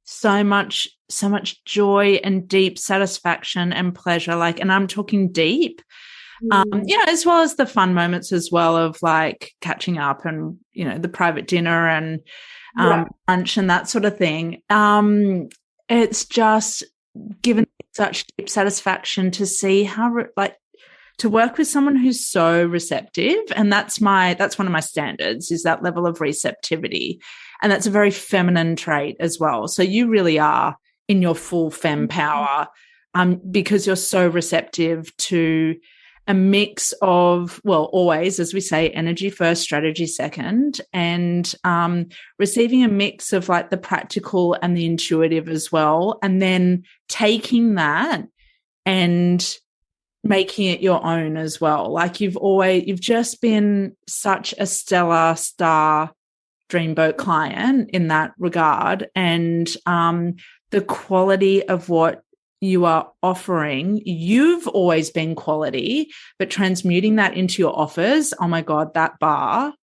so much joy and deep satisfaction and pleasure. Like, and I'm talking deep, you know, as well as the fun moments as well of like catching up and, you know, the private dinner and lunch and that sort of thing. It's just given such deep satisfaction to see how, like, to work with someone who's so receptive. And that's one of my standards, is that level of receptivity. And that's a very feminine trait as well. So you really are in your full femme power, because you're so receptive to a mix of, well, always, as we say, energy first, strategy second, and receiving a mix of like the practical and the intuitive as well, and then taking that and making it your own as well. Like, you've just been such a stellar star dreamboat client in that regard, and the quality of what you are offering, you've always been quality, but transmuting that into your offers, oh my God, that bar,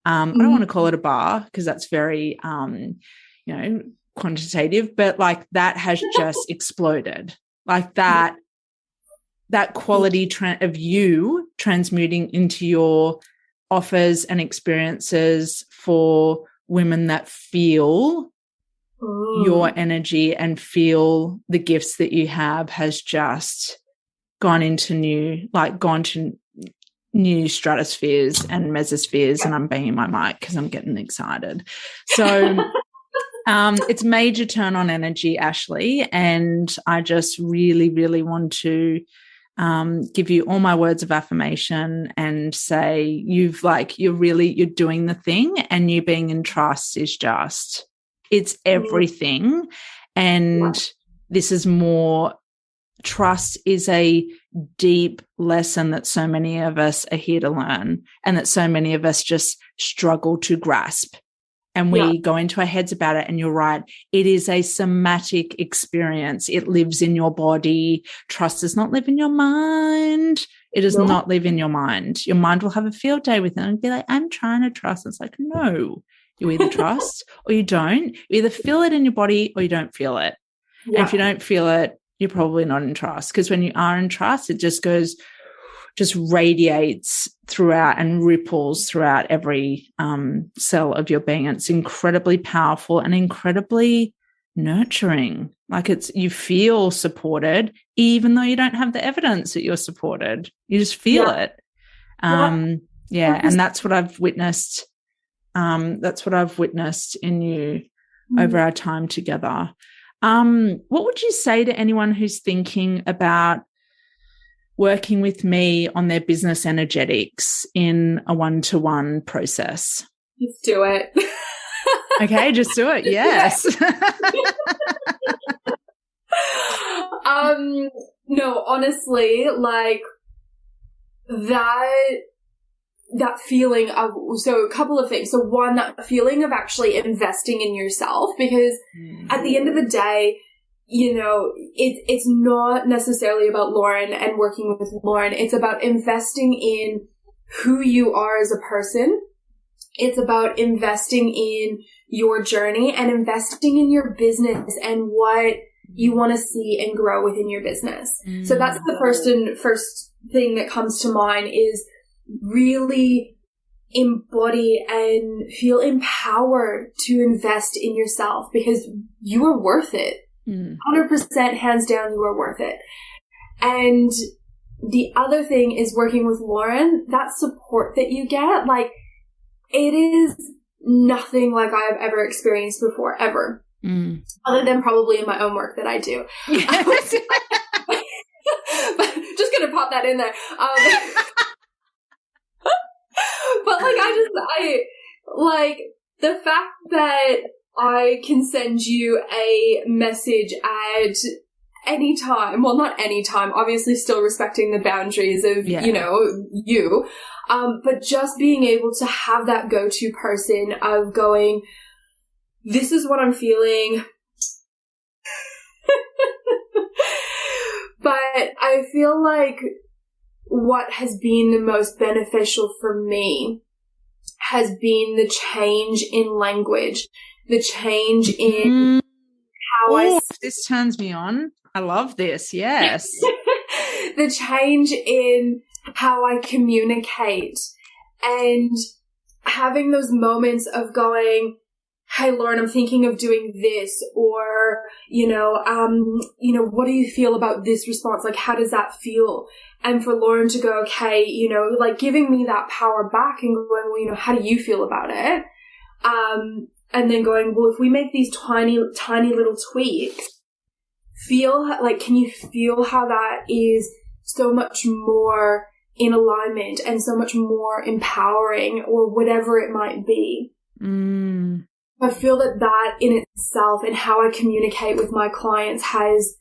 I don't want to call it a bar because that's very, you know, quantitative, but like that has just exploded. Like that quality of you transmuting into your offers and experiences for women that feel your energy and feel the gifts that you have has just gone to new stratospheres and mesospheres. And I'm banging my mic because I'm getting excited. So it's major turn on energy, Ashley, and I just really, really want to give you all my words of affirmation and say you're doing the thing, and you being in trust is just, it's everything. And this is more, trust is a deep lesson that so many of us are here to learn, and that so many of us just struggle to grasp. And we go into our heads about it. And you're right, it is a somatic experience. It lives in your body. Trust does not live in your mind. It does not live in your mind. Your mind will have a field day with it and be like, I'm trying to trust. It's like, no, you either trust or you don't. You either feel it in your body or you don't feel it. Yeah. And if you don't feel it, you're probably not in trust, because when you are in trust, it just goes just radiates throughout and ripples throughout every cell of your being. It's incredibly powerful and incredibly nurturing. Like you feel supported, even though you don't have the evidence that you're supported. You just feel it. And that's what I've witnessed. That's what I've witnessed in you over our time together. What would you say to anyone who's thinking about working with me on their business energetics in a one-to-one process? Just do it. Okay, just do it. Yes. No, honestly, like that feeling of, so a couple of things. So one, that feeling of actually investing in yourself, because at the end of the day, you know, it's not necessarily about Lauren and working with Lauren. It's about investing in who you are as a person. It's about investing in your journey and investing in your business and what you want to see and grow within your business. So that's the first thing that comes to mind, is really embody and feel empowered to invest in yourself, because you are worth it. 100% hands down, you are worth it. And the other thing is, working with Lauren, that support that you get, like, it is nothing like I've ever experienced before, ever. Other than probably in my own work that I do. Yes. But just gonna pop that in there. But I like the fact that I can send you a message at any time. Well, not any time, obviously still respecting the boundaries of, you know, you. But just being able to have that go-to person of going, this is what I'm feeling. But I feel like what has been the most beneficial for me has been the change in language, the change in how this turns me on. I love this. Yes. The change in how I communicate, and having those moments of going, hey, Lauren, I'm thinking of doing this, or, what do you feel about this response? Like, how does that feel? And for Lauren to go, okay, like giving me that power back and going, well, how do you feel about it? And then going, well, if we make these tiny, tiny little tweaks, can you feel how that is so much more in alignment and so much more empowering, or whatever it might be? I feel that in itself and how I communicate with my clients has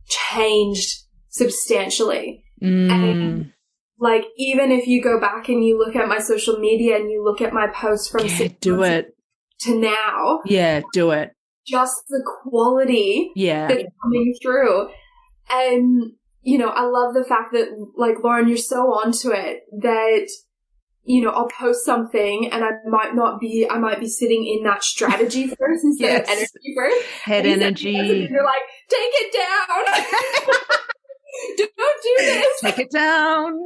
changed substantially. And like, even if you go back and you look at my social media and you look at my posts from 6 months to now. Yeah, do it. Just the quality that's coming through. And, I love the fact that, like, Lauren, you're so onto it that, I'll post something and I might be sitting in that strategy first instead of energy first. Head energy. And you're like, take it down. Don't do this. Take it down.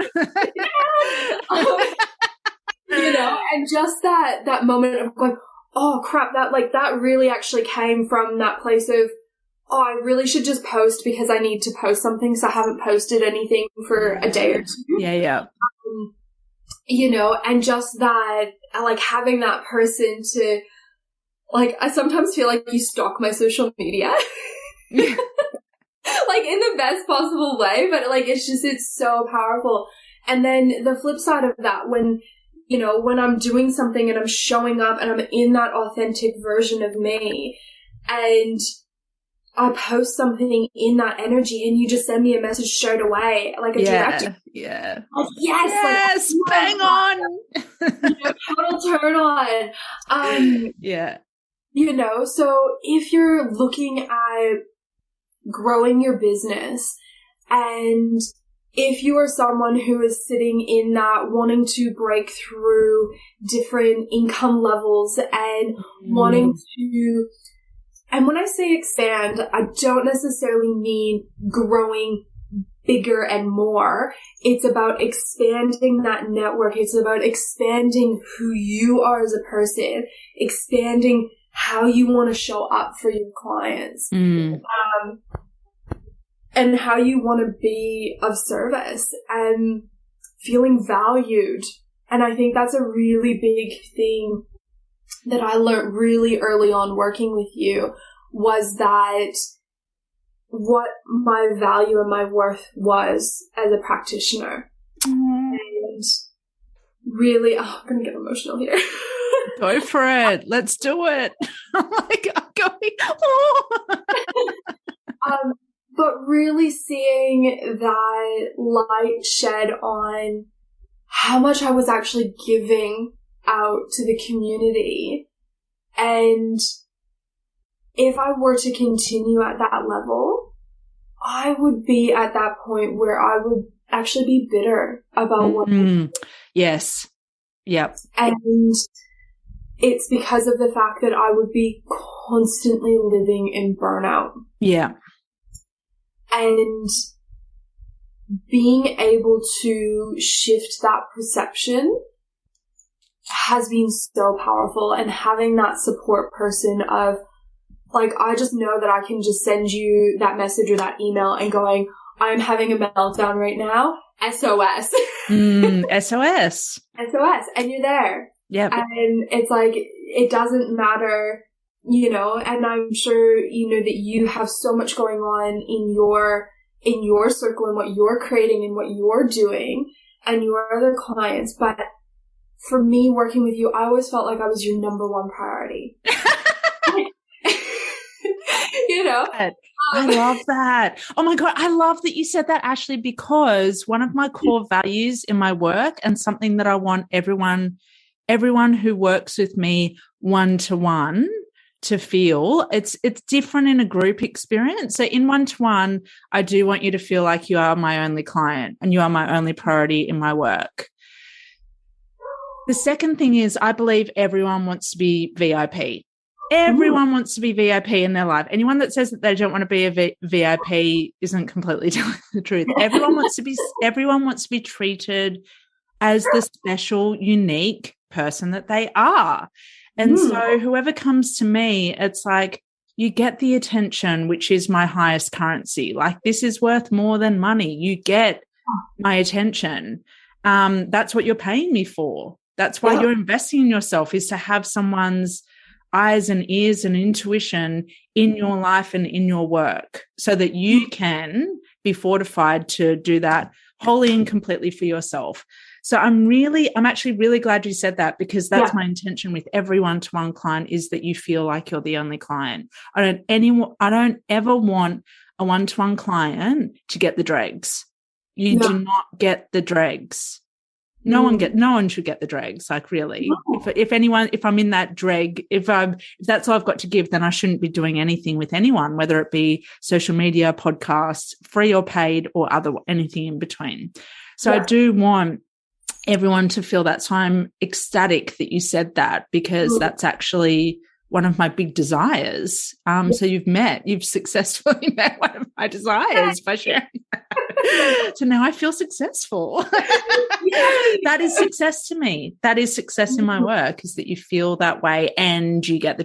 And just that moment of going, oh crap, that really actually came from that place of, oh, I really should just post because I need to post something, so I haven't posted anything for a day or two. Yeah. And just that, like, having that person to, like, I sometimes feel like you stalk my social media. Like, in the best possible way, but, like, it's so powerful. And then the flip side of that, when I'm doing something and I'm showing up and I'm in that authentic version of me, and I post something in that energy and you just send me a message straight away, like a direct. Yeah. Like, yes, like, bang on. Total turn on. So if you're looking at growing your business, and if you are someone who is sitting in that wanting to break through different income levels and wanting to, and when I say expand, I don't necessarily mean growing bigger and more. It's about expanding that network. It's about expanding who you are as a person, expanding how you want to show up for your clients, and how you want to be of service and feeling valued. And I think that's a really big thing that I learned really early on working with you, was that what my value and my worth was as a practitioner. And really, I'm going to get emotional here. Go for it. Let's do it. Oh my God, but really seeing that light shed on how much I was actually giving out to the community. And if I were to continue at that level, I would be at that point where I would actually be bitter about what. Yes. Yep. And it's because of the fact that I would be constantly living in burnout. Yeah. And being able to shift that perception has been so powerful. And having that support person of, like, I just know that I can just send you that message or that email and going, I'm having a meltdown right now. SOS. SOS. SOS. And you're there. Yeah. And it's like, it doesn't matter, you know, and I'm sure, you know, that you have so much going on in your circle and what you're creating and what you're doing and your other clients. But for me, working with you, I always felt like I was your number one priority. You know? I love that. Oh my God. I love that you said that, Ashley, because one of my core values in my work and something that I want everyone who works with me one-to-one to feel, it's different in a group experience. So in one-to-one, I do want you to feel like you are my only client and you are my only priority in my work. The second thing is, I believe everyone wants to be VIP. Everyone wants to be VIP in their life. Anyone that says that they don't want to be a VIP isn't completely telling the truth. Everyone wants to be treated as the special, unique person that they are. And so whoever comes to me, it's like, you get the attention, which is my highest currency. Like, this is worth more than money. You get my attention. That's what you're paying me for. That's why you're investing in yourself, is to have someone's eyes and ears and intuition in your life and in your work, so that you can be fortified to do that wholly and completely for yourself. So I'm actually really glad you said that, because that's my intention with every one-to-one client, is that you feel like you're the only client. I don't ever want a one-to-one client to get the dregs. You do not get the dregs. No one should get the dregs. Like, really, if I'm in that dreg, if that's all I've got to give, then I shouldn't be doing anything with anyone, whether it be social media, podcasts, free or paid, or anything in between. So I do want everyone to feel that. So I'm ecstatic that you said that, because that's actually one of my big desires. So you've successfully met one of my desires by sharing that. So now I feel successful. That is success to me. That is success in my work, is that you feel that way and you get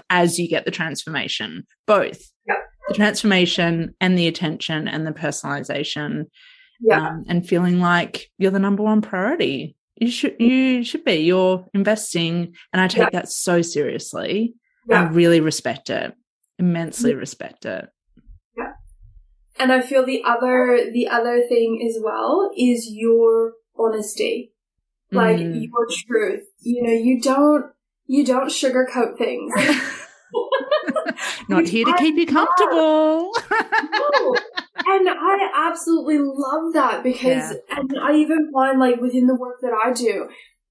as you get the transformation, both the transformation and the attention and the personalization, and feeling like you're the number one priority. You should be. You're investing, and I take that so seriously. I really respect it, immensely respect it. Yeah. And I feel the other thing as well is your honesty, like your truth. You know, you don't sugarcoat things. Not here to keep you comfortable. No. And I absolutely love that, because, and I even find, like, within the work that I do,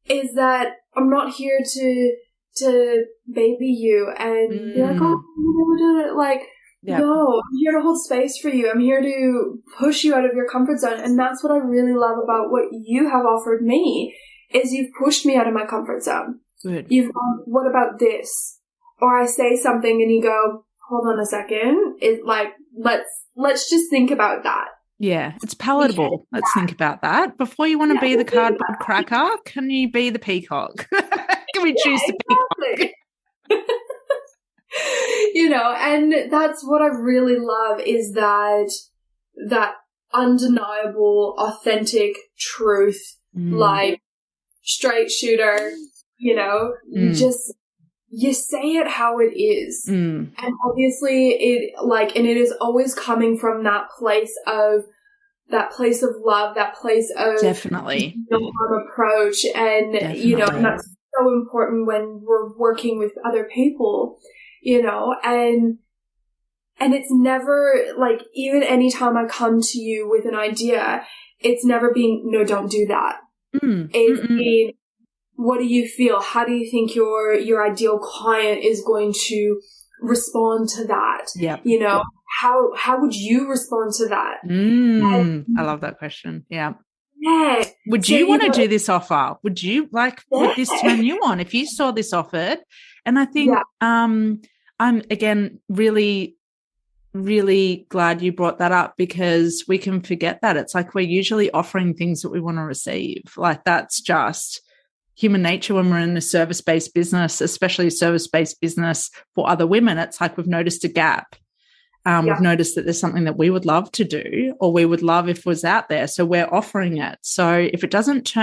is that I'm not here to baby you and be like, oh, like, no, I'm here to hold space for you. I'm here to push you out of your comfort zone. And that's what I really love about what you have offered me, is you've pushed me out of my comfort zone. Good. You've gone, what about this? Or I say something and you go, hold on a second. It's like, let's just think about that. Yeah, it's palatable. Let's think about that. Before you want to be the cardboard cracker, can you be the peacock? Can we choose the peacock? And that's what I really love is that undeniable, authentic truth, like straight shooter, you say it how it is. And obviously it is always coming from that place of love, that place of definitely approach. And, and that's so important when we're working with other people, and it's never like, even anytime I come to you with an idea, it's never been, no, don't do that. It's been, what do you feel? How do you think your ideal client is going to respond to that? Yep. How would you respond to that? I love that question. Yeah. Yeah. Would you want to do this offer? Would you would this turn you on if you saw this offered? And I think I'm again really, really glad you brought that up, because we can forget that. It's like we're usually offering things that we want to receive. Like that's just human nature when we're in a service-based business, especially a service-based business for other women. It's like we've noticed a gap. We've noticed that there's something that we would love to do, or we would love if it was out there. So we're offering it. So if it doesn't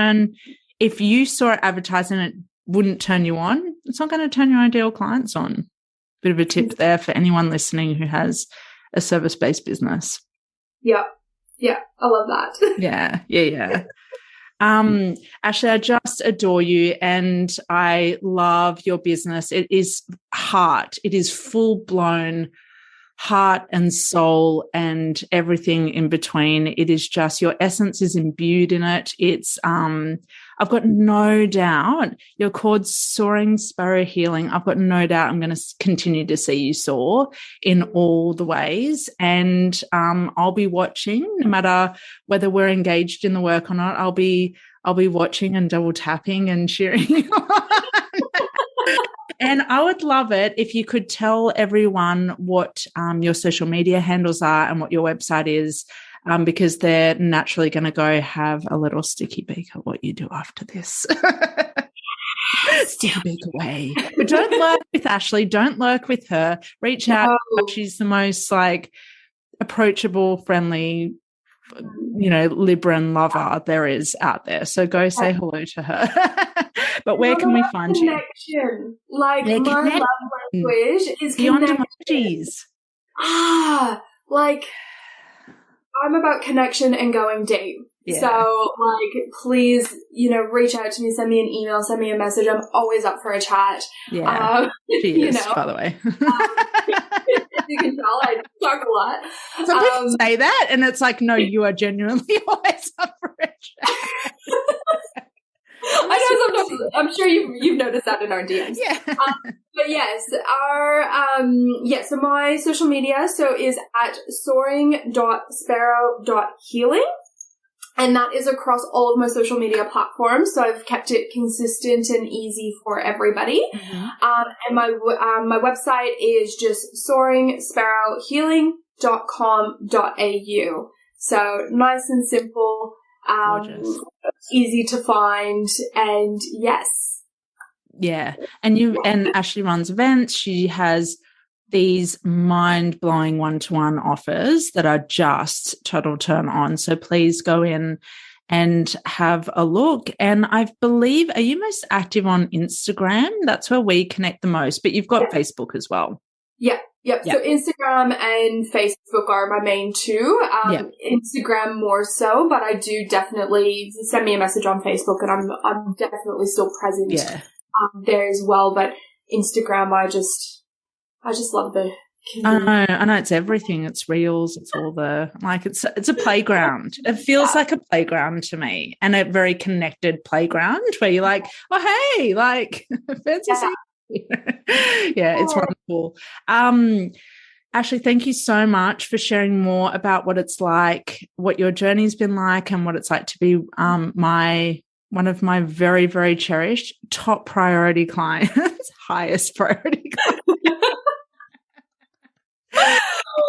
if you saw it advertised and it wouldn't turn you on, it's not going to turn your ideal clients on. Bit of a tip there for anyone listening who has a service-based business. Yeah. Yeah. I love that. Yeah. Ashley, I just adore you and I love your business. It is heart. It is full-blown heart and soul and everything in between. It is just, your essence is imbued in it. It's, I've got no doubt you're called Soaring, Sparrow, Healing. I've got no doubt I'm going to continue to see you soar in all the ways. And I'll be watching, no matter whether we're engaged in the work or not. I'll be watching and double tapping and cheering. And I would love it if you could tell everyone what your social media handles are and what your website is, because they're naturally going to go have a little sticky beak at what you do after this. Sticky beak away. But don't lurk with Ashley. Don't lurk with her. Reach out. She's the most approachable, friendly, Libran lover there is out there. So go say hello to her. But where can we find you? Like my love language is beyond emojis. Like I'm about connection and going deep. Yeah. So please, reach out to me, send me an email, send me a message. I'm always up for a chat. Yeah. She is, by the way. You can tell I talk a lot. Some people say that and it's like, no, you are genuinely always up for a chat. I know sometimes, I'm sure you've noticed that in our DMs. Yeah. But yes, so my social media is at soaring.sparrow.healing. And that is across all of my social media platforms. So I've kept it consistent and easy for everybody. Mm-hmm. And my website is just soaringsparrowhealing.com.au. So nice and simple. Easy to find, and yes. Yeah. And Ashley runs events. She has these mind-blowing one-to-one offers that are just total turn on. So please go in and have a look. And I believe, are you most active on Instagram? That's where we connect the most, but you've got Facebook as well. Yeah. Yep. So Instagram and Facebook are my main two. Instagram more so, but I do definitely send me a message on Facebook, and I'm definitely still present there as well. But Instagram, I just love the. I know it's everything. It's reels. It's all it's a playground. It feels like a playground to me, and a very connected playground where you're like, oh hey, fancy. It's wonderful. Ashley, thank you so much for sharing more about what it's like, what your journey's been like, and what it's like to be one of my very, very cherished top priority clients, highest priority clients.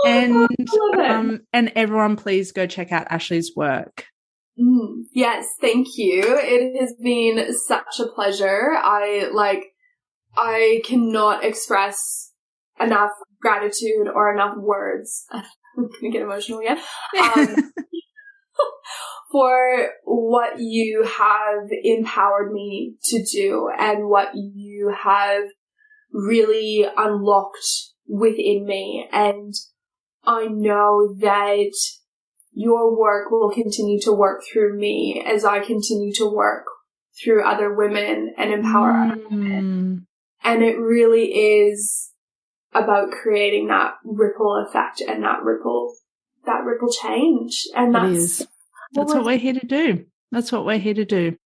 And love it. and everyone, please go check out Ashley's work. Yes, thank you. It has been such a pleasure. I cannot express enough gratitude or enough words. I'm gonna get emotional again. For what you have empowered me to do and what you have really unlocked within me. And I know that your work will continue to work through me as I continue to work through other women and empower other women. And it really is about creating that ripple effect and that ripple change. And that's what we're here to do. That's what we're here to do.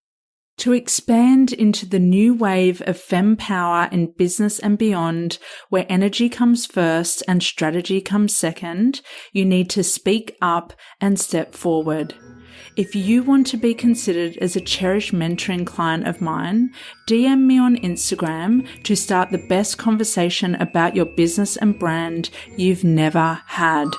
To expand into the new wave of femme power in business and beyond, where energy comes first and strategy comes second, you need to speak up and step forward. If you want to be considered as a cherished mentoring client of mine, DM me on Instagram to start the best conversation about your business and brand you've never had.